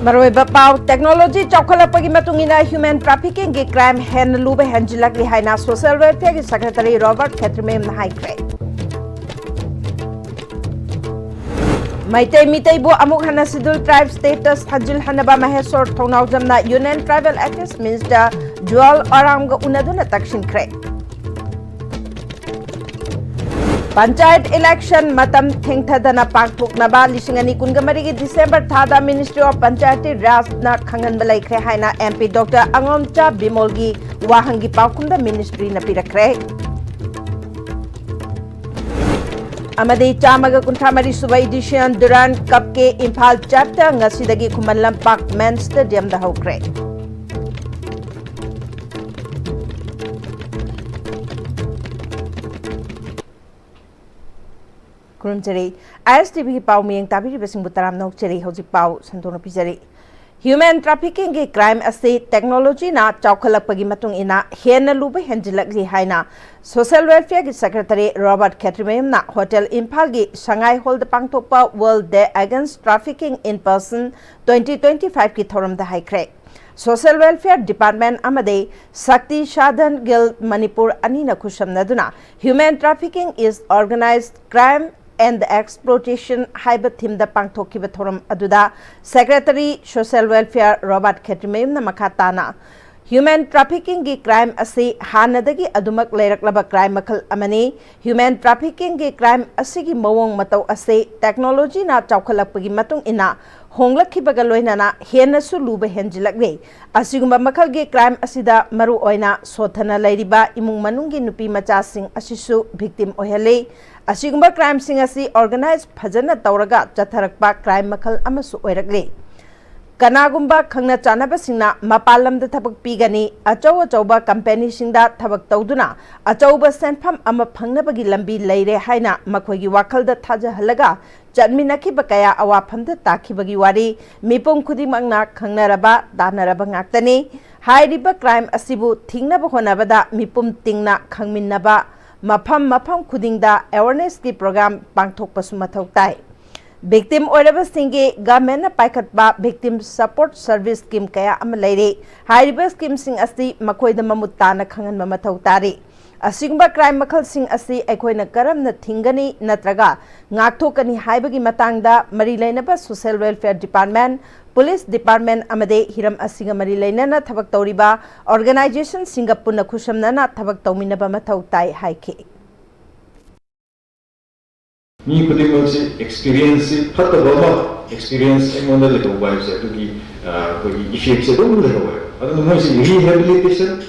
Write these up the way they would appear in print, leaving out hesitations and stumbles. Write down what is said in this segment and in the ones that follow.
Maroiba pau technology chaukhalappagi matungina human trafficking gi crime hen lube henjilakli haina social welfare gi secretary Robert Khetrimem na haikre. Maitai mitai bo amuk hana schedule tribe status hajil hanaba mahesor thonau jamna Union Tribal Affairs Minister Joel Oram ga unaduna takshin kre. Panchayat election matam thengthadana pangthoknaba lisingani kungamari December thada Ministry of Panchayati Raj na khangan balai kre haina MP Dr. Angomcha Bimolgi wahangi paukunda ministry na pirakre. Amadi chamaga kunthamari suba edition Duran Cup ke Imphal chapter ngasidagi Khuman Lampak Men Stadium da hokre. ISTV pau miyang tabiri basing butaram nok cheri hojik pau santono pijari. Human trafficking gi crime ase technology na chaukhalappagi matung ina hena luba henjilakli haina social welfare gi secretary Robert Khetrimem na hotel Imphal gi Shanghai Hall da pangthokpa World Day Against Trafficking in Person 2025 ki thoram da haikre. Social Welfare Department amade Sakti Sadhan Guild Manipur anina khushamnaduna human trafficking is organized crime and the exploitation haiba theme da pangthokkiba thoram aduda Secretary Social Welfare Robert Khetrimem na makhatana human trafficking gi crime ase hanadagi adumak leiraklaba crime makhal amani human trafficking gi crime asigi mawong matau ase technology na chaukhalappagi matung ina honglakhibaga loinana henasu luba henjilakle asigumba makhal gi crime asida maru oina sothana lairiba imung manungi nupi macha sing asisu victim ohale asigumba crime sing asi organized phajana tawraga chatharakpa crime makhal amasu oirakle kanagumba khangna chanaba singna mapalam da thabak pigani achauba company singda thabak tawduna achauba senpham ama phangnabagi lambi leire haina makhoigi wakhal da thaja halaga Jadminakhiba kaya awaphamda takhibagi wari mipum khudimangna khangnaraba danaraba ngaktani hairiba crime asibu thingnaba honabada mipum tingna khangminnaba mafam khudingda awareness ki program pangthokpasu mathau tai victim oiraba singe government paikhatba victim support service scheme kaya am leire hairiba scheme sing asi makoida mamutana khanganma mathau tari asigumba crime makhal sing asi aikoina karamna thingani natraga ngakthokani haibagi matangda mari leinaba social welfare department police department amade hiram asiga mari leinana thabak tawriba organization singapurna khushamnana thabak tawminaba mathau tai haike mi khudimangsi experience phatabama experience engonda le tobai se tugi koi effect se dum le hoye adu mo si rehabilitation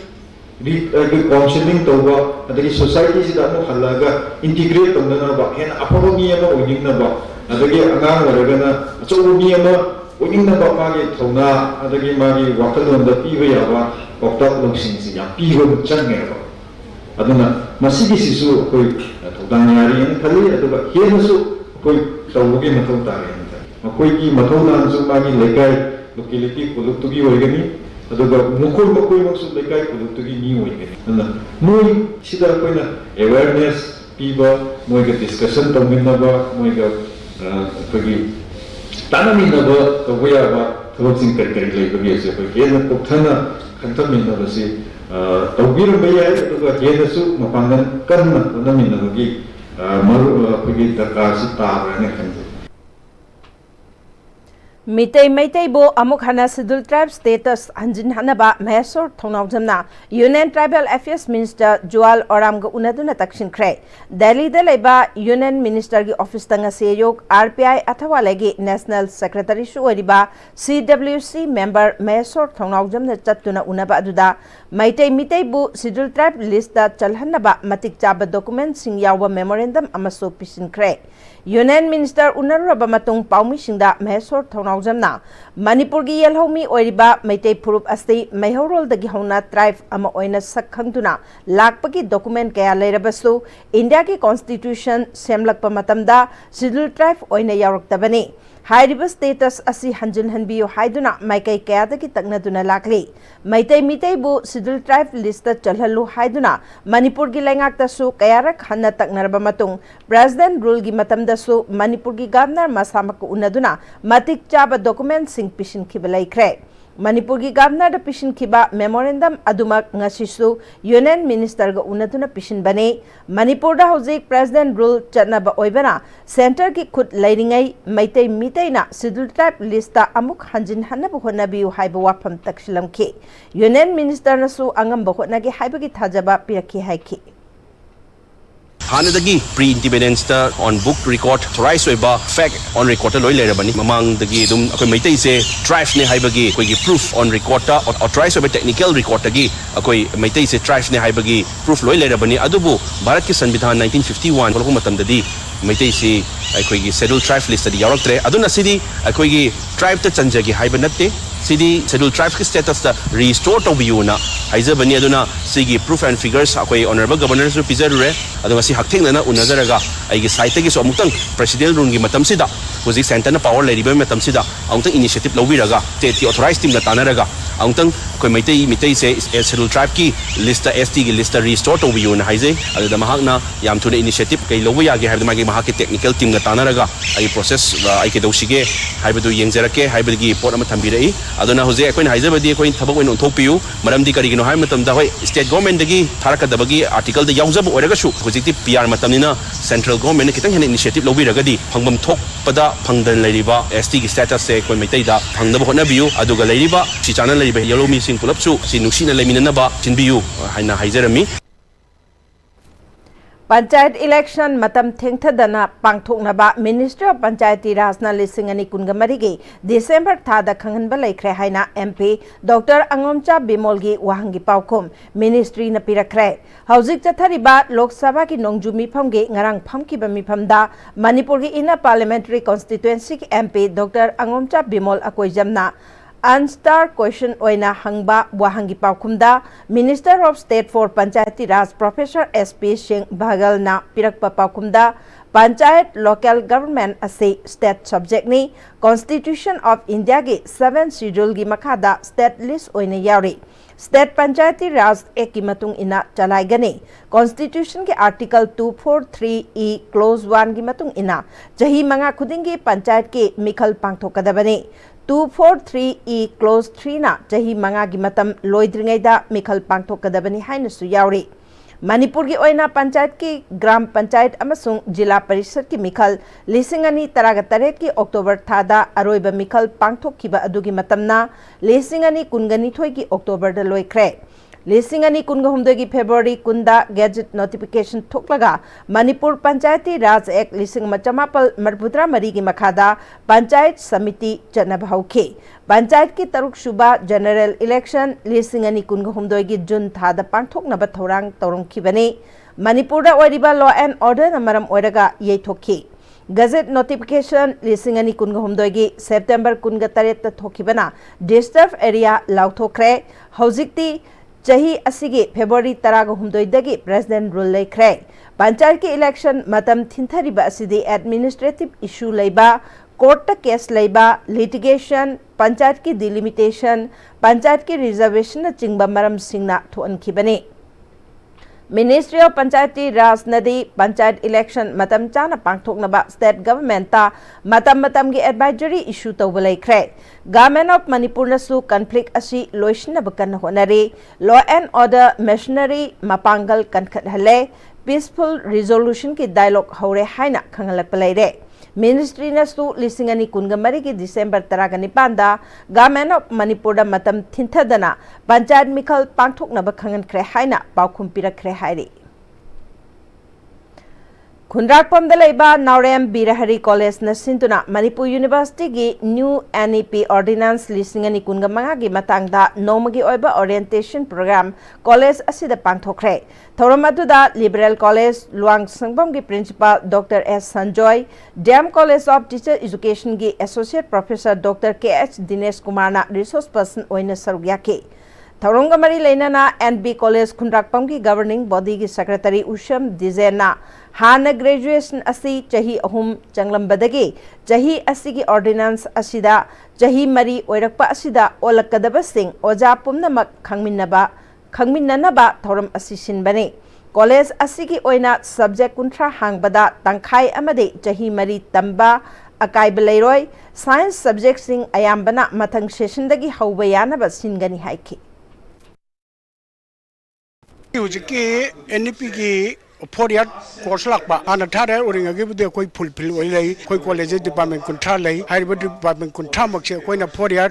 counseling tawba adagi society sida no halaga integrate tawna ba hen afaba mi ama oiningna ba adagi angang waragana achobu mi ama oiningna ba magi thona adagi magi wakalon da piba yaba okta longsing si ya piba change ba aduna masigi sisu koi thodang yari en khali aduga henasu koi tawbugi mathau tare en koi ki mathau nan su magi lekai locality koluktugi oigani aduga mukoi maksu lekai koluktugi ni oigani na moi sida koina awareness piba moi ga discussion tawminna ba moi ga kogi tanamina ba tawya ba throtsing kari leibagi ase koi kena kokthana khantamina ba si tawbir baya aduga henasu mapangan kanna tanamina gi maru kogi darkar si tabrane khanju Mitai bo amuk hana schedule tribe status hanjin hanaba mahesor thonau jamna Union Tribal Affairs Minister Joel Oram ga unaduna takshin kre Delhi da leba Union Minister gi office tanga seyog RPI athawa lagi National Secretary shu oriba CWC member mahesor thonau jamna chatuna unaba aduda mitai bu schedule tribe list da chalhanaba matik chaba document sing yawa memorandum amaso pisin kre Union Minister unaraba matung paumi singda mahesor thonau jamna Manipur gi yelhomi oiriba maitai phurup asti maihorol dagi hauna tribe ama oina sakhangduna lakpagi document kaya leirabasu India ki constitution semlakpa matamda schedule tribe oina yaraktabani हाइरिबा status असी हंजुन हनबियो हाइदुना माइकई कयादगी तकनदुना लाकली मैतै मितैबु शेड्यूल ट्राइब लिस्ट चलहल्लु हाइदुना मणिपुर की लैंगाक्तसु कयारक हन्ना तकनरबा मतुंग प्रेसिडेंट रूल की मतमदसु मणिपुर की गवर्नर मसामक उनदुना मतिक चाबा डॉक्यूमेंट सिंग पिशन खिबा लैख्रे मणिपुर की गवर्नर पिशन खिबा मेमोरेंडम अदुमक ngasisu यूनियन मिनिस्टर ग उनदुना पिशन बने मणिपुर दा हौजिक प्रेसिडेंट रूल चटनबा ओइबना सेंटर की खुद लैरिंगै मैतै मितैना शेड्यूल ट्राइब लिस्ट अमुक हंजिन हन्नब होनबियु हाइबा वाफम तकसिलमखि यूनियन मिनिस्टर नसु अंगम बहोनगे हाइबगी थाजबा पिरखि हाइखि हानदगी pre independence on book record authorise होइबा फैक्ट ऑन रिकॉर्ड लोइ लेरबनी ममांगदगी दुम अखोय मैतै से ट्राइब्स ने हाइबगी कोई प्रूफ ऑन रिकॉर्ड ऑथराइज होइबा टेक्निकल रिकॉर्ड तगी अखोय मैतै से ट्राइब्स ने हाइबगी प्रूफ लोइ लेरबनी अदुबु भारत के संविधान 1951 होलको मतमददी मैतै से अखोयगी शेड्यूल ट्राइब लिस्ट दी यावरक्तरे अदुना सिदी अखोयगी ट्राइब त चंजगी हाइबा नत्ते सिदी शेड्यूल ट्राइब की स्टेटस ता रिस्टोर तौबियुना हाइजबनी अदुना सिगी प्रूफ एंड फिगर्स अखोय ऑनरेबल गवर्नर सु पिजरुरे अदुगा सि हक्थेंगना उनजरगा आइगे साइट की अमुक्तंग प्रेसिडेंट रूल की मतमसिदा हुजिक सेंटर पावर लेरिबा मतमसिदा अमुक्तंग इनिशिएटिव लौबिरगा स्टेट की ऑथराइज टीम तानरगा अमुक्तंग कोई मितई से शेड्यूल ट्राइब की लिस्ट एसटी की लिस्ट रिस्टोर तौबियुना हाइजे अदुदा महाकना याम थुना इनिशिएटिव कई लौबा यागे हाइबदा मागे महाके टेक्निकल टीम तानरगा आई प्रोसेस आई के दौसिगे हाइबदु येंजरके हाइबदगी रिपोर्ट अमा थंबिरई अदुना हुजे अखोइन हाइजबदी अखोइन थबक ओइन ओंथोकपियु मरमदी करिगिनो हाइ मतमदा होय स्टेट गवर्नमेंट दगी थारकदबगी आर्टिकल द यावजब ओरगसु हुजिकति पीआर मतमनिना सेंट्रल गवर्नमेंट कितंग हेन इनिशिएटिव लौबिरगदी फंगबम थोकपदा फंगदन लेरिबा एसटी की स्टेटस से कोई मैतैदा फंगदब होनबियु अदुगा लेरिबा सिचाना लेरिबा येलो मिसिंग पुलपसु सि नुसिना लेमिननबा चिनबियु हाइना हाइजरमी पंचायत इलेक्शन मतम थेंगथदना पांगथोकनबा मिनिस्ट्री ऑफ पंचायती राज ना लिसिंग अनि कुनगमरी गे दिसंबर थादा खंगनबा लैख्रे हाइना एमपी डॉक्टर अंगोमचा बिमोल गी वाहंगी पाउखुम मिनिस्ट्री न पिरख्रे हौजिक चथरिबा लोकसभा की नोंगजु मिफम गे ngarang famkiba mifamda मणिपुर की इना पार्लियामेंट्री कॉन्स्टिट्यूएंसी की MP doctor अंगोमचा Bimol अकोइजमना Anstar question oina hangba wahangi paukumda Minister of State for Panchayati Raj Professor SP Singh Bagal na pirakpa paukumda Panchayat local government ase state subject ni Constitution of India ge 7 schedule gi makhada state list oina yauri State Panchayati Raj Act ki matung ina chalai gani Constitution ke Article 243E Clause 1 gi matung ina jahi manga khudingi panchayat ke mikhal pangthokadabani 243E Clause 3 na jahi manga gi matam loidringaida mikhal pangthokadabani haina su yauri Manipur की ओइना पंचायत की ग्राम पंचायत अमसुंग जिला परिषद की मिखल लिसिंग अनि तरागा तरेट की October थादा अरोइबा मिखल पांगथोकखिबा अदुगी मतमना लिसिंग अनि कुनगनिथोय की October the लोइख्रे लिसिंग अनि कुनगहुमदोय की फेब्रुअरी कुंदा गैजेट नोटिफिकेशन थोकलगा मणिपुर पंचायती राज एक्ट लिसिंग मचमापल मरबुद्रा मरी की मखादा पंचायत समिति चनब हौखे पंचायत की तरुक सुबा जनरल इलेक्शन लिसिंग अनि कुनगहुमदोय की जून थादा पांगथोकनबा थौरांग तौरंखिबने मणिपुर ओइरिबा लॉ एंड ऑर्डर नमरम ओइरगा येथोखि गजेट नोटिफिकेशन लिसिंग अनि कुनगहुमदोय की सेप्टेम्बर कुनगा तरेत थोखिबना डिस्टर्ब एरिया लाउथोख्रे हौजिकती चाही असिगे फेब्रुअरी तराग हुमदोइदगी प्रेसिडेंट रूल लेख्रे पंचायत के इलेक्शन मतम थिंथरिबा असिदि एडमिनिस्ट्रेटिव इशू लेबा कोर्ट केस लेबा लिटिगेशन पंचायत की डिलिमिटेशन पंचायत की रिजर्वेशन चिंगबा मरम सिंगना थोअनखिबने मिनिस्ट्री ऑफ पंचायती राज नदी पंचायत इलेक्शन मतम चाना पांगथोकनबा स्टेट गवर्नमेंट ता मतम की एडवाइजरी इशू तौबा लैख्रे गवर्नमेंट ऑफ मणिपुर नसु कॉन्फ्लिक्ट असी लोइसनब कन होनरे लॉ एंड ऑर्डर मेशनरी मपांगल कनखतहले पीसफुल रिजोल्यूशन की डायलॉग हौरे हाइना खंगलप लैरे मिनिस्ट्री नसु लिसिंग अनि कुनगमरी की दिसंबर तरागा निपांदा गवर्नमेंट ऑफ मणिपुर दा मतम थिंथदना पंचायत मिखल पांगथोकनब खंगनख्रे हाइना पाउखुम पिरख्रे हाइरे खुनराकपम लेबा नावरेम बीरहरी कॉलेज नसिंतुना मणिपुर यूनिवर्सिटी की न्यू NEP ऑर्डिनेंस लिसिंग अनि कुनगमंगा की मतंगदा नोमगी ओइबा ओरिएंटेशन प्रोग्राम कॉलेज असिदा पांगथोख्रे थौरम अदुदा लिबरल कॉलेज लुआंग संगबम की principal doctor S Sanjoy Dam college of teacher education की associate professor doctor KH Dinesh Kumar ना रिसोर्स पर्सन ओइना सरुक याके थौरंग मरी लेना एनबी कॉलेज खुंड्राकपम की गवर्निंग बॉडी की सेक्रेटरी उशम डिजेना हाना ग्रेजुएशन असी चही अहुम चंगलंबदगी चही असी की ऑर्डिनेंस असिदा चही मरी ओइरकपा असिदा ओलकदबसिंग ओजा पुमनमक खंगमिन्ननबा थौरम असी सिनबने कॉलेज असी की ओइना सब्जेक्ट कुंथ्रा हांगबदा तंखाई अमदे चही मरी तंबा अकाइब लेरोय साइंस सब्जेक्ट सिंग अयाम्बना मथंग सेशनदगी हौबा यानबा सिनगनी हाइखी हुजिकी एनपी की 4 year course lakba ana thare oringa gi bude koi fulfill oi lei koi college department kuntra lei haiba department kuntra makse koi na 4 year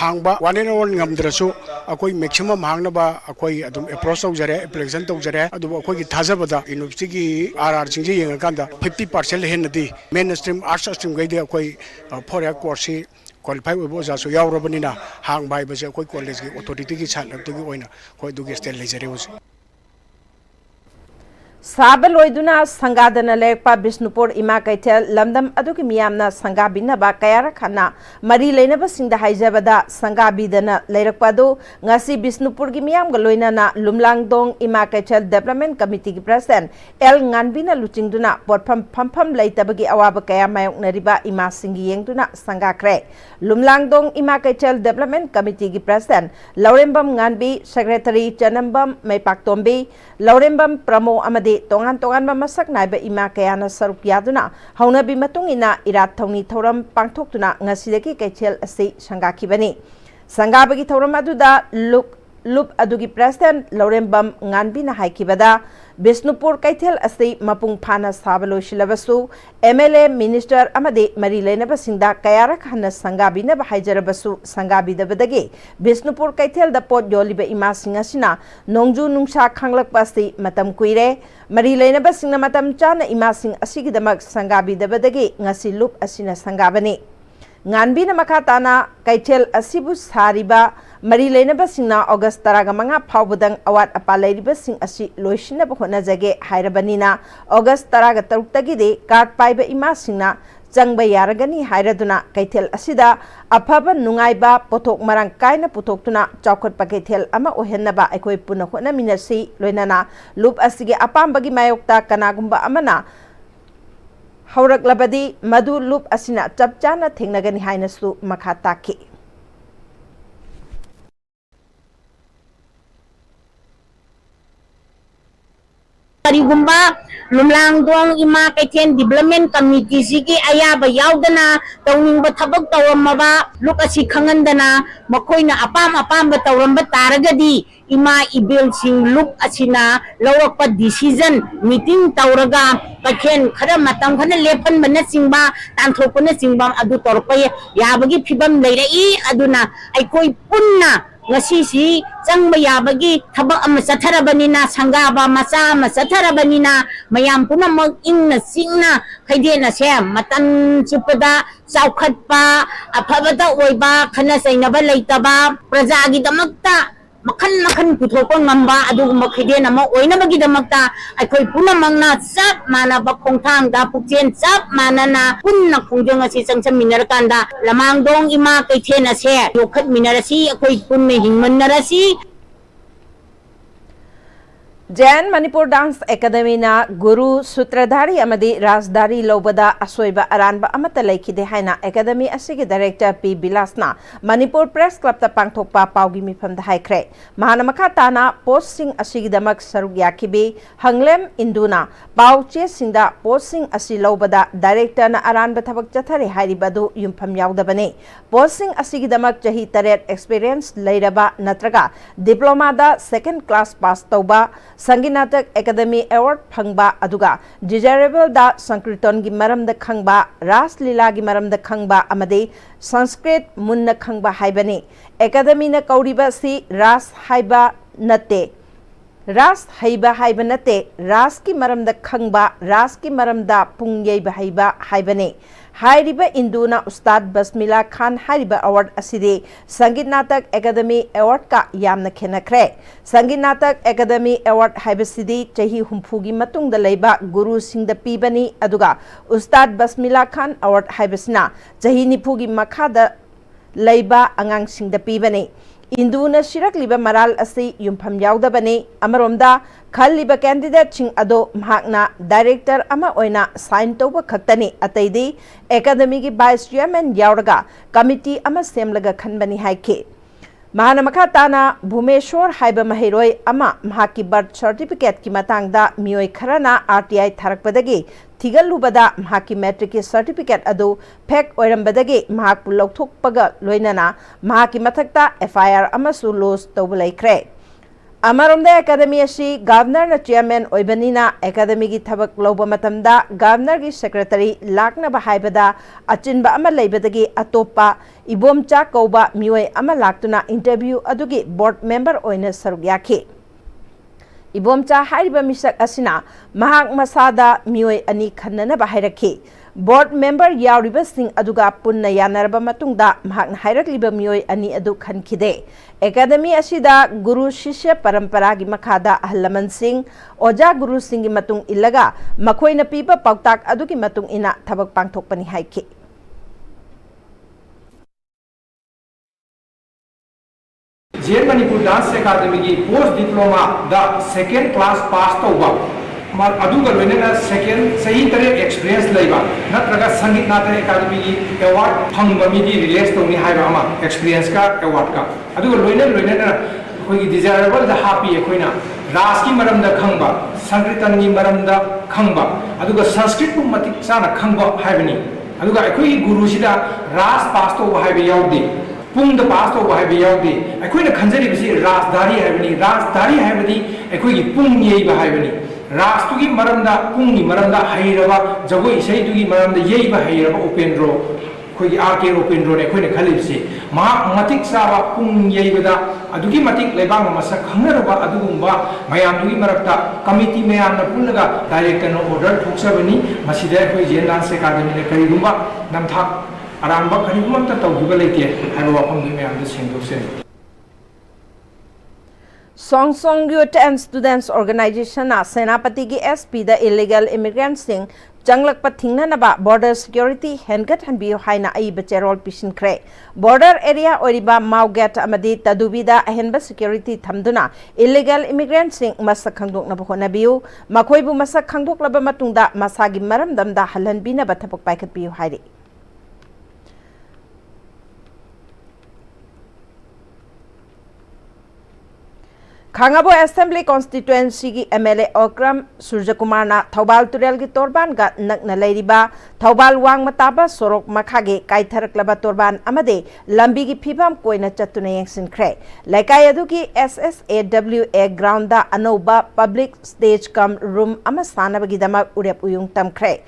hangba one and one ngamdrasu akoi maximum hangna ba akoi adum approach tawjare application tawjare adu akoi gi thajabada university gi rr singje yenga kanda 50% henadi mainstream arts stream gai de akoi 4 year course qualify obo ja so yaurabani na hang bai ba se akoi college gi authority gi chalak gi oina koi du gi state lejare us साबल ओइदुना संगादना लेरपा बिष्णुपुर इमा कैथेल लमदम अदुकी मियामना संगाबिनबा कयारा खाना मरी लेनबा सिंगदा हाइजबदा संगाबिदना लेरकपादो ngasi Bishnupur की मियामगा लोइनाना लुमलांगदोंग इमा कैथेल development committee की president L nganbina लुचिंगदुना पोटफम फमफम लेतबगी अवाब कया मायोकनरिबा इमा सिंगी येंगदुना संगाख्रे लुमलांगदोंग इमा कैथेल development committee की प्रेसिडेंट लौरेंबम nganbi सेक्रेटरी चनंबम मैपाक्तोंबी लौरेंबम प्रमो अमदे तोंगान तोंगान मसक नाइबा इमा कयाना सरुक यादुना हौनबी मतुंगिना इरात थौनी थौरम पांगथोक्तुना ngasiदगी कैथेल असी संगाखिबनी संगाबगी थौरम अदुदा लुप अदुगी प्रेसिडेंट लौरेंबम nganbina हाइकिबदा बिष्णुपुर कैथेल असी मपुंग फाना साबलोशिलबसु एमएलए मिनिस्टर अमदे मरी लेनबा सिंगदा कयारक हन्ना संगाबिनबा हाइजरबसु संगाबिदबदगी बिष्णुपुर कैथेल द पोट योलिबा इमा सिंगासिना नोंजु नुंसा खांगलकपासी मतम कुइरे मरी लेनबा सिंगना मतम चाना इमा सिंग असिगिदमक संगाबिदबदगी ngasi लुप असिना संगाबनी nganbina makatana कैथेल असिबु सारिबा मरी लेनबा सिंगना अगस्त 15 फाउबदंग अवात अपा लेरिबा सिंग असि लोइसिनबा होनाजगे हाइरबनिना अगस्त 13 तगिदे कार्ड पाइबा इमा सिंगना चंगबा यारगनी हाइरदुना कैथेल असिदा अफबा नुंगाइबा पोथोक मरंग कायना पुथोक्तुना चौखटपा कैथेल अमा ओहेनबा अखोय पुना होनामिनसि लोइनाना लुप असिगे अपामबगी मायोक्ता कनागुंबा अमना हौरकलबदी मधु लुप असिना चपचाना थेंगनगनी हाइनसु मखा ताखि करीगुंबा लुमलांगदोंग इमा कैथेल डेवलपमेंट कमिटी सिगी अयाबा यावदना तौनिंगबा थबक तौरमबा लुक असि खंगंदना मखोइना अपाम तौरमबा तारगदी इमा इबेल सिंग लुक असिना लौरकपा डिसीजन मीटिंग तौरगा कैथेल खरा मतम खना लेफनबना सिंगबा तांथोकपना सिंगबा अदु तौरपा याबगी फिबम लेरई अदुना अइकोइ पुन्ना ngasi changba yabagi thabak ama chatharabanina sangaba macha ama chatharabanina mayam punamak ingna singna khaidena se matan chupada chaukhatpa afabada oiba khana sainaba leitaba praja gi damakta makhan puthokpa ngamba aduguma khaidena ma oinabagi damakta aikoi punamangna chap mana ba khongthang da pukchen chap manana punna khongjong asi changcham minarakanda lamangdong ima kaithena se yokhat minarasi akoi punne hingmannarasi JN Manipur dance academy ना गुरु सूत्रधारी अमदी राजदारी लौबदा असोइबा अरानबा अमता लेखिदे हाइना एकेडमी असिगे डायरेक्टर पी बिलासना मणिपुर प्रेस क्लब ता पांगथोकपा पाउगी मिफमदा हाइख्रे महानमखा ताना पोस्टिंग असिगिदमक सरुक याखिबे हंगलेम इंदुना पाउचे सिंदा पोस्टिंग असि लौबदा डायरेक्टर ना अरानबा थबक चथरे हाइरिबदु युमफम यावदबने पोस्टिंग असिगिदमक चही 3 एक्सपीरियंस लैरबा नत्रगा डिप्लोमा दा सेकंड क्लास पास तौबा संगीत नाटक एकेडमी अवार्ड फंगबा अदुगा डिजायरेबल दा संकीर्तन की मरम द खंगबा रास लीला की मरम द खंगबा अमदे संस्कृत मुन्न खंगबा हाइबने एकेडमी न कौरिबा सी रास हाइबा नते रास हाइबा हाइबा नते रास की मरम द खंगबा रास की मरम दा पुंगयबा हाइबा हाइबने हाइरिबा इंदुना उस्ताद बसमिला खान हाइरिबा अवार्ड असिदे संगीत नाटक एकेडमी अवार्ड का यामना खेनख्रे संगीत नाटक एकेडमी अवार्ड हाइबसिदी चही हुंफुगी मतुंगदा लेबा गुरु सिंगदा पीबनी अदुगा उस्ताद बसमिला खान अवार्ड हाइबसिना चही निफुगी मखादा लेबा अंगांग सिंगदा पीबनी Induna sirakliba maral asi yumpham yaudabani amaromda khalliba candidate sing ado mahakna director ama oina sign toba khaktani ataidi academy gi vice chairman yauraga committee ama semlaga khanbani haike mahana makhatana Bhumeshwar haiba mahiroi ama mahaki birth certificate ki matangda mioi kharana RTI tharakpadagi thigalubada mahaki matric certificate adu fake oirambadagi mahak pulauthokpaga loinana mahaki mathakta FIR amasu loss tawbalaikre Amaromda academy asi governor na chairman oibanina academy gi thabak loba matamda governor gi secretary lakna ba haibada achinba ama leibadagi atopa ibomcha kauba mioi ama laktuna interview adugi board member oina saruk yakhi Ibomcha haiba misak asina mahak masada mioi ani khannana ba hairakhi board member yauriba sing aduga punna yanarba matungda mahak hairakliba mioi ani adu khankhide academy asida guru shishya parampara gi makhada ahlaman sing oja guru sing gi matung ilaga makhoina piba pautak adugi matung ina thabak pangthokpani haikhi J Manipur Dance Academy की post diploma the second class pass तो हुआ मार अदुगा लोने ना second सही तरह experience लेगा ना तरगा संगीत नाट्य academy की award फंग बमी की release तो नहीं है बामा experience का award का अदुगा लोने ना कोई desirable द happy है कोई ना रास की मरम द खंबा संगीतन की मरम द खंबा अदुगा संस्कृत को मतिक साना खंबा है बनी अदुगा कोई गुरु सिदा रास पास तो है भी याद दी पुंग द पास तो वह भी याद दी अखोई न खंजरी बिसी राजदारी है बनी राजदारी है बनी अखोई की पुंग यही बहाय बनी राष्ट्र की मरमदा पुंग की मरमदा हाईरबा जगो इसे की मरमदा यही बहाईरबा उपेंद्रो कोई की आके उपेंद्रो ने अखोई न खली बिसी मा मतिक साबा पुंग यही बदा अदुगी मतिक लेबांग मसा खंगरबा अदुगुंबा मयाम दुगी मरक्ता कमिटी मयाम न पुल्लगा डायरेक्टर न ऑर्डर थोक्सबनी मसिदे अखोई जेन डांस एकेडमी ने करिगुंबा नमथा अरांबा करिगुमता तौगिबा लेते हाइबा वाफम दि मयाम the सेंदोक्से Song Youth and Students Organization na Senapati ki SP the illegal immigrants sing changlak pathingna na ba border security hengat hanbiyo haina ai becherol pishin kre border area oriba maugat amadi tadubida ahenba security thamduna illegal immigrants sing masak khangdok na bhona biu makhoi bu masak khangdok laba matungda masagi maram damda halan bina bathapok paikat biu hairi Khangabo Assembly Constituency ki MLA Okram Surjakumar na Thobal Turel ki Torban ga nakna leiriba Thobal Wang Mataba Sorok Makhage Kaitharak laba Torban amade lambi ki phibam koina chatuna yengsin khre laikai adu ki SSAWA ground da anoba public stage cum room ama sana bagi damak urep uyung tam khre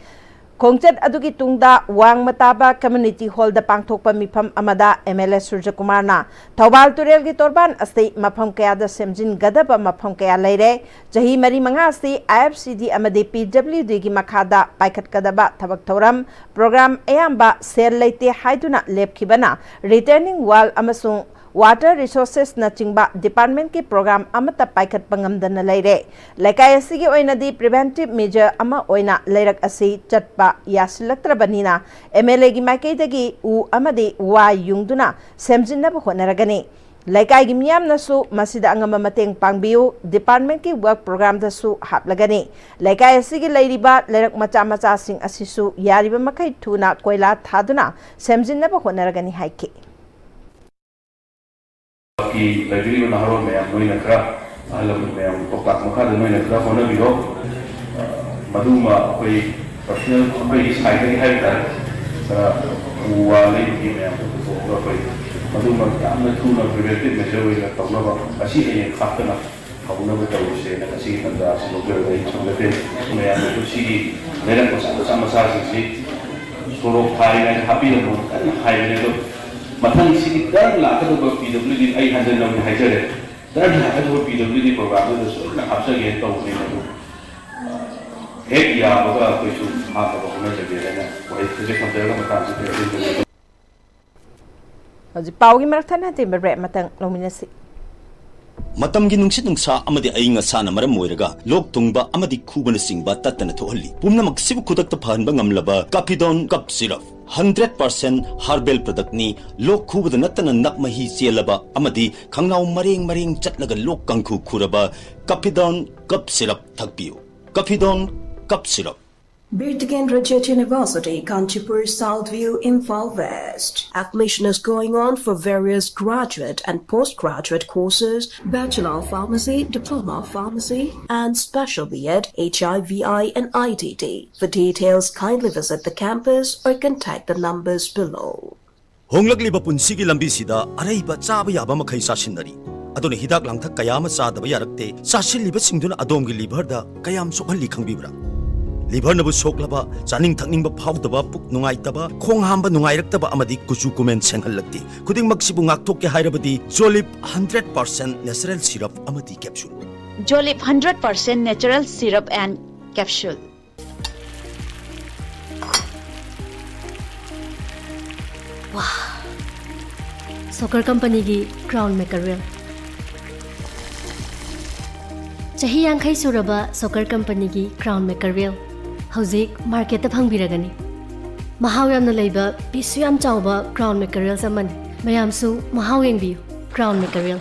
Khongchat adugi tungda Wang Mataba Community Hall da pangthokpa mifam amada MLA Surjakumar na Thobal Turel gi Torban asti mafam kaya da semjin gadaba mafam kaya leire jahi mari manga asti IFCD amade PWD gi makhada paikhat kadaba thabak thoram program ayamba sel leite haiduna lepkhibana returning wall amasung Water Resources na chingba department ki program amata paikat pangamdana leire laikai asigi oina di preventive measure ama oina leirak asi chatpa yasilaktrabanina MLA gi maikai dagi u amadi wa yungduna semjinna ba honaragani laikai gi miyam na su masida angama mateng pangbiu department ki work program da su haplagani laikai asigi leiriba leirak macha macha sing asisu yariba makai thuna koila thaduna semjinna ba honaragani haiki की library में नहरों में हम नोई नखरा आलम में हम को काट मखा नोई नखरा होने भी हो मधुमा कोई पर्सनल कोई साइड की है वाले की में हम को कोई मधुमा काम में थूना प्रिवेंटिव मेजर हुई ना तब ना अच्छी है ये खातना हम ना बता उसे ना अच्छी बंदा से लोग गए चलते में हम तो सी मेरे को समस्या से सोरो खाई में हैप्पी हो हाई में तो मथंग सिगी दर लाखदब PWD आई हजर नव हाइजरे दर लाखदब PWD प्रोग्राम में सोना आपसे ये तो नहीं है एक या बगा कोई सु हां तो होना चाहिए ना वही तुझे कंपेयर का मतलब से Haji paugi marathana te bre matang nominasi Matamgi nungsit nungsa amadi ayinga sana maram moiraga lok tungba amadi khubana singba tatana thohalli pumna maksibu khudak ta phanba ngamlaba kapidon kap siraf 100% harbel product ni lok khubada natana nak mahi chelaba amadi khangnaw mareng chatlaga lok kangkhu khuraba Cafidon cup syrup thakpiu. Cafidon cup syrup. Birtigan Rajat University, Kanchipur, Southview, Imphal West. Admission is going on for various graduate and postgraduate courses, Bachelor of Pharmacy, Diploma of Pharmacy, and Special B.Ed, HIVI and ITT. For details, kindly visit the campus or contact the numbers below. Honglakliba punsigi lambi sida araiba chaba yaba makhai sasinari. Adone hidak langthak kayama sadaba yarakte sasilliba singduna adomgi liver da kayam sokhalli khangbibra. Liver nabu soklaba chaning thakning ba phawdaba puk nungai taba khong hamba nungai raktaba amadi kuchu kumen senghallakti khuding maksibu ngakthok ke hairabadi Jolip 100% natural syrup amadi capsule. Jolip 100% natural syrup and capsule. Wow. Soccer company gi crown maker real. Chahi yankhai suraba soccer company gi crown maker real. Hauzik market ta phangbiragani. Mahaw yamna leiba pisu yam chawba crown maker real saman. Mayamsu mahaw yengbiu crown maker real.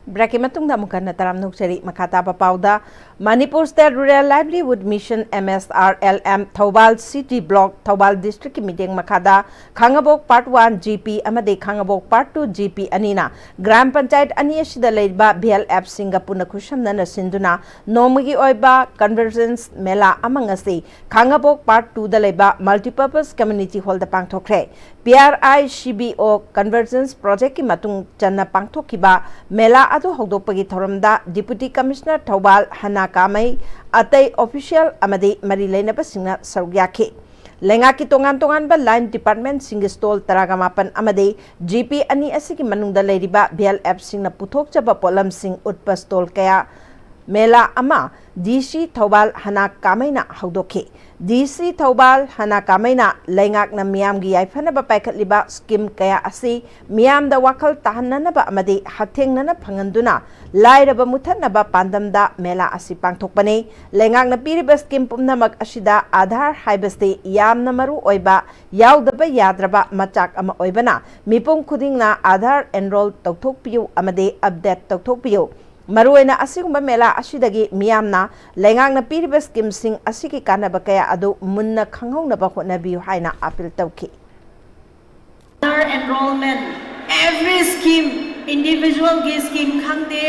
Brake matungda mukan na taram nuksari makata papauda Manipur State Rural Livelihood Mission MSRLM Thobal City Block Thobal District meeting makada Khangabok Part 1 GP amade Khangabok Part 2 GP anina Gram Panchayat ani asida leiba BLF Singapore khushamna na sinduna nomagi oiba convergence mela amangasi Khangabok Part 2 da leiba multipurpose community hall da pangthokre PRI CBO convergence project ki matung channa pangthokiba mela adu hogdokpagi thoramda Deputy Commissioner Thobal Hana Kamai Atay official amadi mari lainaba singna sarugyakhe lenga ki tongan ba line department sing stall taragamapan amadi GP ani asiki manungda leiriba BLF singna puthok chaba polam sing utpa stall kaya mela ama DC Thobal Hana Kamaina hogdokhe DC Thobal Hana Kamaina lengak na miyam gi yaifana ba paikhatliba scheme kaya asi miyam da wakal tahanna ba amadi hathengna na phanganduna lairaba muthanna ba pandamda mela asi pangthokpane lengak na piriba scheme pumnamak asida Aadhaar haibasti yamna maru oiba yaudaba yadraba machak ama oibana mipum khudingna Aadhaar enroll tokthokpiu amadi update tokthokpiu Maruena asigumba mela asidagi miyamna lengangna piriba scheme sing asiki kanaba kaya adu munna khanghongna ba hotnabiu haina appeal tawki. Enrollment every scheme individual gi scheme khangde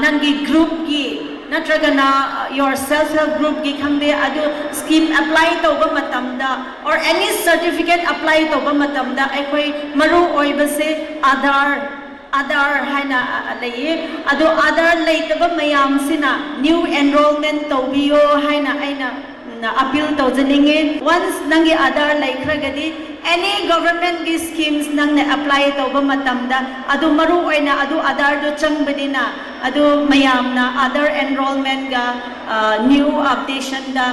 nangi group gi natragana your self help group gi khangde adu scheme apply tawba matamda or any certificate apply tawba matamda aikoi maru oibase Aadhaar haina laye ado Aadhaar leitaba mayam sina new enrollment tawbiyo haina aina appeal tawjaninge once nangi Aadhaar laikhragadi any government gi schemes nangna apply tawba matamda adu maru oina adu Aadhaar do changbadina adu mayamna Aadhaar enrollment ga new updation da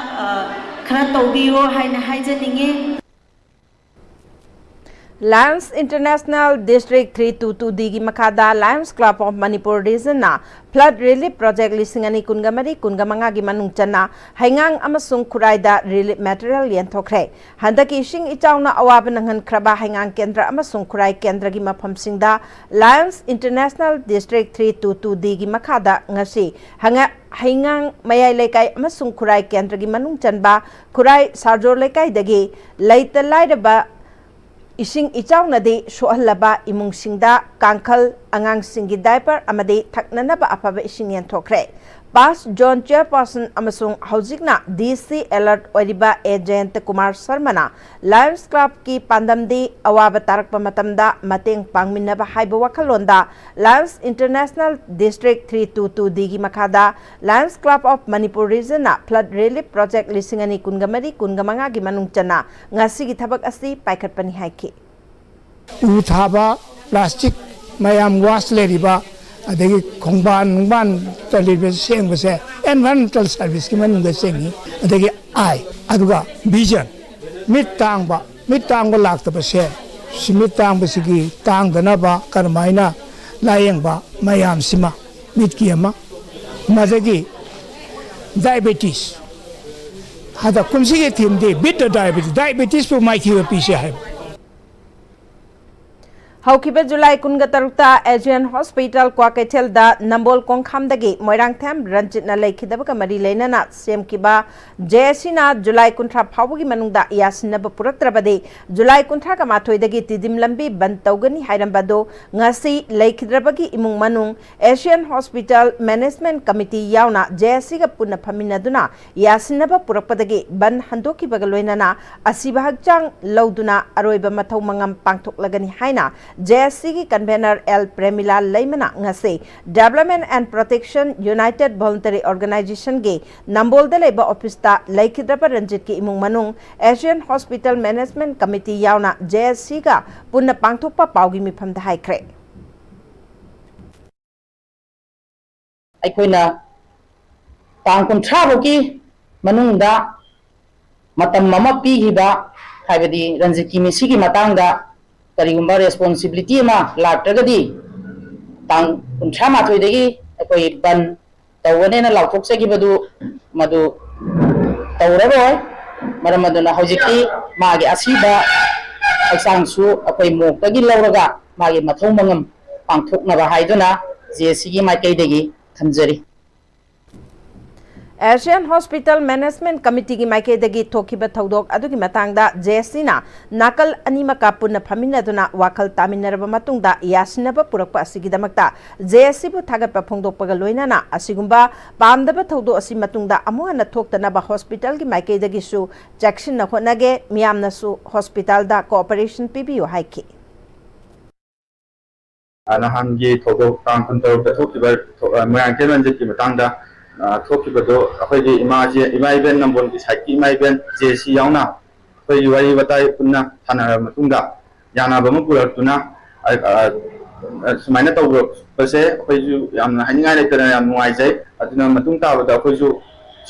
khara tawbiyo haina haijaninge Lions International District 322 Digi Makada Lions Club of Manipur Region na Flood Relief Project lisingani kungamari kungamanga gi manung channa haingang amasung khuraida relief material yenthokre handaki sing ichawna awab nanghan khraba haingang kendra amasung khurai kendra gi mafam singda Lions International District 322 Digi Makada ngasi hanga haingang mayai lekai amasung khurai kendra gi manung chanba khurai sarjor lekai dagi laita laidaba Ising ichaw na di sohalaba imung singda kangkal angang singi diaper amadi thaknana ba apaba ising yan thokre Pas John Chairperson amasung haujikna DC alert oiriba agent Kumar Sarmana Lions Club ki pandamdi awaba tarakpa matamda mateng pangminna ba haiba wakalonda Lions International District 322 digi makada Lions Club of Manipur Region na flood relief project lisingani kungamari kungamanga gi manung chana ngasi gi thabak asi paikhat pani haiki uthaba plastic mayam was leriba adagi khongban talibe sengbase environmental service ki manung da sengi adagi ai aduga vision mitang ba lakta ba se simitang ba sigi tang dana ba karmaina layeng ba mayam sima mit ki ama madagi diabetes hada kumsi ke thim de bit the diabetes pu mai thi pi se hai हौखिबे July कुनगा तरुक्ता Aegean hospital क्वाकैथेल दा नंबोल कोंखामदगी मोइरांगथेम रंजितना लेखिदबका मरी लेनाना सेमकिबा जेसिना जुलाई कुंथ्रा फावगी मनुंगदा यासिनब पुरक्त्रबदे जुलाई कुंथ्रा का माथोइदगी तिदिम लंबी बंद तौगनी हाइरंबदो ngasi लेखिद्रबगी इमुंग मनुंग Asian hospital management committee यावना जेसी गा पुना फमिनदुना यासिनब पुरक्पदगी बंद हंदोकिबगा लोइनाना असिबा हकचांग लौदुना अरोइबा मथौ मंगम पांगथोकलगनी हाइना JSC की कन्वेनर एल प्रेमिला लेमना ngase Development and Protection United Voluntary Organization के नंबोल दे लेबा ऑफिस ता लेखिद्रबा रंजित की इमुंग मनुंग एशियन हॉस्पिटल मैनेजमेंट कमिटी यावना JSC का पुनः पांगथोकपा पाउगी मिफम हाइख्रे अखोइना तांग कुंथ्राबोगी मनुंगदा मतम ममा पीहिबा हाइबदी रंजित की मिसी की मतांगदा करीगुंबा रेस्पॉन्सिबिलिटी मा लाक्टगदी तांग कुंथ्रा माथोइदगी अखोइ बन तौवनेना लाउथोकसगिबदु मदु तौरबोय मरम मदुना हौजिकती मागे असीबा हक्सांगसु अखोइ मोक्तगी लौरगा मागे मथौ मंगम पांगथोकनबा हाइदुना JSC की माइकैदगी थमजरी एशियन हॉस्पिटल मैनेजमेंट कमिटी की माइकेदगी थोकिबा थौदोक अदुगी मतांगदा JSC ना नाकल अनिमका पुनः फमिनदुना वाखल तामिनरबा मतुंगदा यासिनबा पुरकपा असिगिदमक्ता JSC बु थागतपा फोंदोकपगा लोइनाना असिगुंबा पामदबा थौदो असि मतुंगदा अमुहना थोक्तनबा हॉस्पिटल की माइकेदगिसु चेक्शन न होनगे मियामनसु हॉस्पिटल दा कोऑपरेशन पीबीयु हाइकी अनहांगी थौदोक तांग कुंतरब थोकिबा मयांके रंजित की मतांगदा थोकिबदो अखोइगी इमाइबेन नंबोन की साइड की इमाइबेन JSC यावना अखोइगी वारी बताई पुन्ना थानार मतुंगा यानाबा म पुरक्तुना सुमाइना तौबो बसे अखोइजु यामना हाइनिंगाइ लेतना याम नुआइजै अदुना मतुंग ताबदा अखोइजु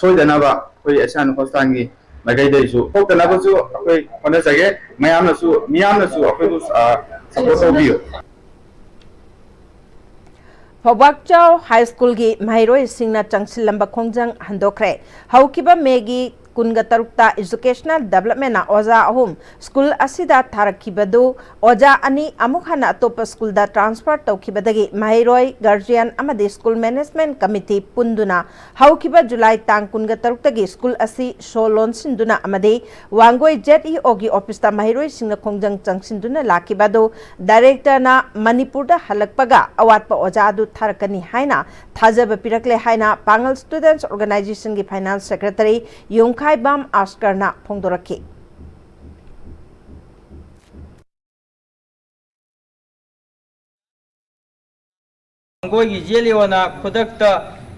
सोइदनाबा अखोइ एसान हॉस्पिटल माइगैदैसु थोक्तनाबसु अखोइ होनजगे मियामनसु अखोइगु सपोर्ट तौबियो फौबाकचाव हाई स्कूल की महरोई सिंगना चंगसिलंबा खोंजंग हंदोखरे हौकिबा मेगी कुनगा तरुक्ता एजुकेशनल डेवलपमेंट ओजा अहुम स्कूल असिदा थारखिबदु ओजा अनि अमुखना अतोप स्कूल दा ट्रांसफर तौखिबदगी महरोई गार्जियन अमदे स्कूल मैनेजमेंट कमिटी पुंदुना हौकिबा जुलाई तांग कुनगा तरुक्तगी स्कूल असि सोलोन सिंदुना अमदे वांगोई ZEO की ऑफिस ता महरोई सिंगना खोंजंग चंगसिंदुना लाखिबदु डायरेक्टर ना मणिपुर दा हलकपगा अवातपा ओजा दु थारकनी हाइना थाजब पिरकले हाइना पांगल स्टूडेंट्स ऑर्गेनाइजेशन की फाइनेंस सेक्रेटरी युंखाइबाम आस्करना फोंदोरखी गोगी जेलियोना खुदकता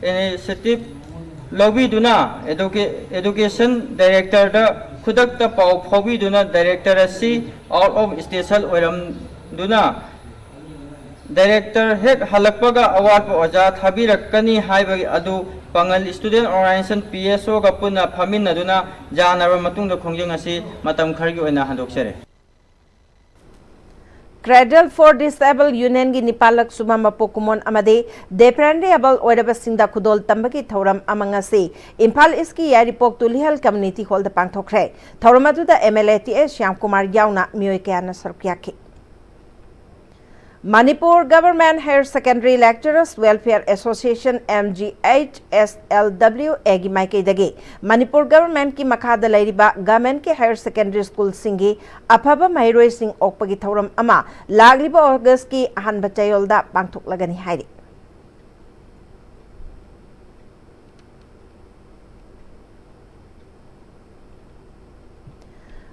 इनिशिएटिव लौबीदुना एजुकेशन डायरेक्टर दा खुदकता पाउ फौबीदुना डायरेक्टर असि आउट ऑफ स्टेशन ओरमदुना डायरेक्टर हेड हलकपगा अवाट ओजा थाबिरकनी हाइबगी अदु पांगल स्टूडेंट ऑर्गेनाइजेशन PSO का पुनः फमिनदुना जानरबा मतुंग खोंजंग असि मतम खरगी ओइना हंदोकसरे क्रेडल फॉर डिसेबल यूनियन की निपालक सुबह मपोकुमोन अमदे डेप्रेंडेबल ओइरबा सिंगदा खुदोल तंबगी थौरम अमंगसे इम्फाल इसकी यारिपोक तुलिहल कम्युनिटी हॉल द पांगथोखरे थौरम अदुदा MLA TS श्याम कुमार यावना मियोय कयाना सरकियाखि Manipur Government Higher Secondary Lecturers Welfare Association MGHSLW एगी माइकेदगी Manipur Government की मखादा लैरिबा गवर्नमेंट के हायर सेकेंडरी स्कूल सिंगी अफबा महरोई सिंग ओकपगी थौरम अमा लागलिबा ऑगस्ट की अहनबा चयोलदा पांगथोकलगनी हाइरि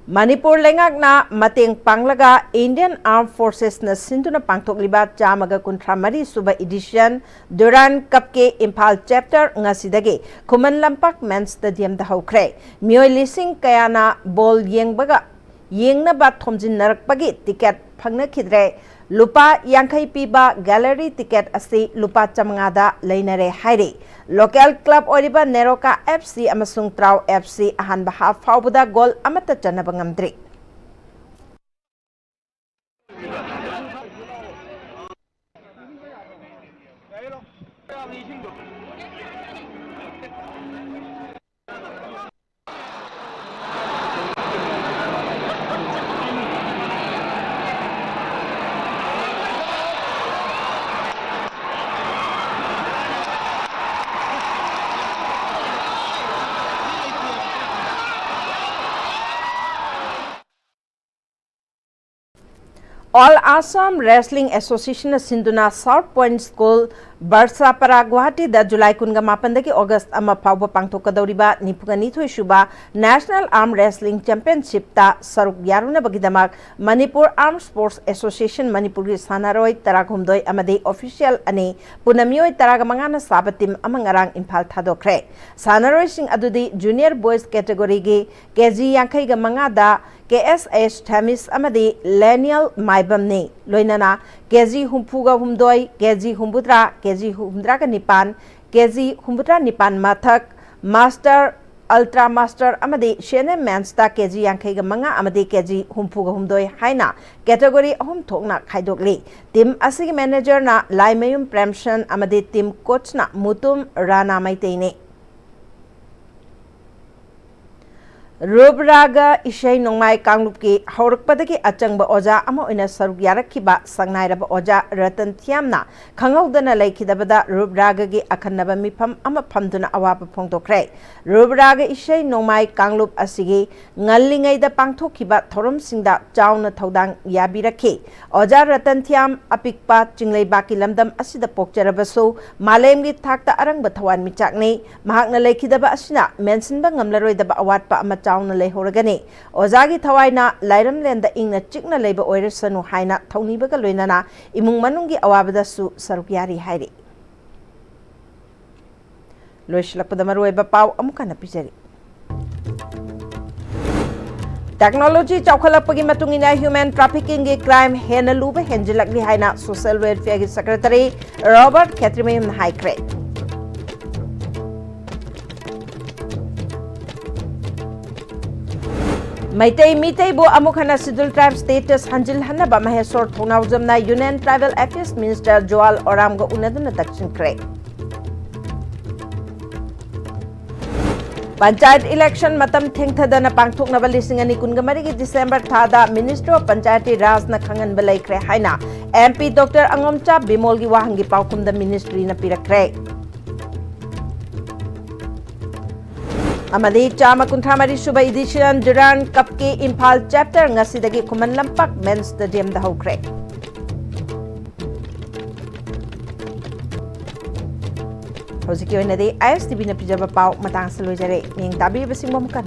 मणिपुर लेंगाकना मतेंग पांगलगा इंडियन आर्म फोर्सेस न सिंधुना पांगथोकलिबा चामगा कुंथ्रा मरी सुबा एडिशन ड्यूरान कप के इम्फाल चैप्टर ngasiदगे खुमन लंपाक मेन स्टेडियम दा हौख्रे मियोय लिसिंग कयाना बॉल येंगनबा थोमजिनरकपगी टिकेट फंगनखिद्रे लुपा यांखै पीबा गैलरी टिकेट असी लुपा चमंगादा लेनरे हाइरे लोकल क्लब ओरिबा नेरोका FC अमसुंग त्राउ FC अहानबा हाफ फाउबदा गोल अमता चनबा ngamdri All Assam Wrestling Association Sinduna South Point School Barsapara Guwahati da July kunga mapandagi August ama phawba pangthokadoriba nipugani thoisuba National Arm Wrestling Championship ta saruk yaruna bagidamak Manipur Armed Sports Association Manipuri Sanaroi Taragumdoi amade official ani punamioi taragamangana sabatim amangarang Imphal thadokre Sanaroi sing adudi junior boys category gi kg yankai ga mangada KSH Thamis amadi Lenial Maibamni Loinana KG Humpuga Humdoi KG Humbudra KG Humdraga Nipan KG Humbutra Nipan Mathak Master Ultra Master amadi Shene Mansta KG Yankaiga Manga amadi KG Humpuga Humdoi Haina category Hum Thokna Khaidokli Team Asigi Manager na Laimayum Premshan amadi Team Coach na Mutum Rana Maitene Rubraga Ishai Nongmai Kanglupki Horukpadaki Achangba Oja Amo in a Saruk Yarakiba Sangnai Oja Ratan Tiamna Kangodana Lake Dabada Rubragagi Akanaba Mipam Ama Pamduna Awapa Ponto Cray Rubraga Ishai Nongmai Kanglup Asigi Ngalingai the Pangto Kiba Torum Singda Jauna Todang Yabiraki Oja Ratan Tiam Apikpa Jinglay Baki Lamdam Asida Pokjarabaso Malemgi Takta Arang Batawan Michakni Mahakna Lake Daba Asina Mention Bangamlaroi the Awatpa Amata Lay Horagani, Ozagi Tawaina, Liram Lenda Ing a Chigna Labor Oirsanu Haina, Tony Bagaluinana, Imung Manungi Awabada Su Sarukiari Haidi. Luish Lapudamaru Bapau Amukana Pizeri. Technology Chaukalapagi Matungina human trafficking crime Hena Lube Henjelakli Haina, Social Welfare Secretary Robert Catherine High Crate. Maitai Mitai Bo Amukana Sidul Tribe status Hanjil Hanaba Mahesor Thongauzamna Union Tribal Affairs Minister Joal Oramgo Unaduna Dakshin Kray. Panchayat election Matam Thengthadana Pangthok Navalisingani Kungamari December Thada Minister of Panchayati Rajna Khangan Balai Kray Haina MP Dr. Angomcha Bimolgi Wahangi Paukum the Ministry na Pirakray. Amadi Chama Kuntramari Suba Edition Duran Kapki Imphal Chapter Ngasidagi Kuman Lampak Men's Stadium the Hokre. Hosiki Wenadi ISTV na Pijaba Pau Matang Salujare Ning Tabi Basing Momukan.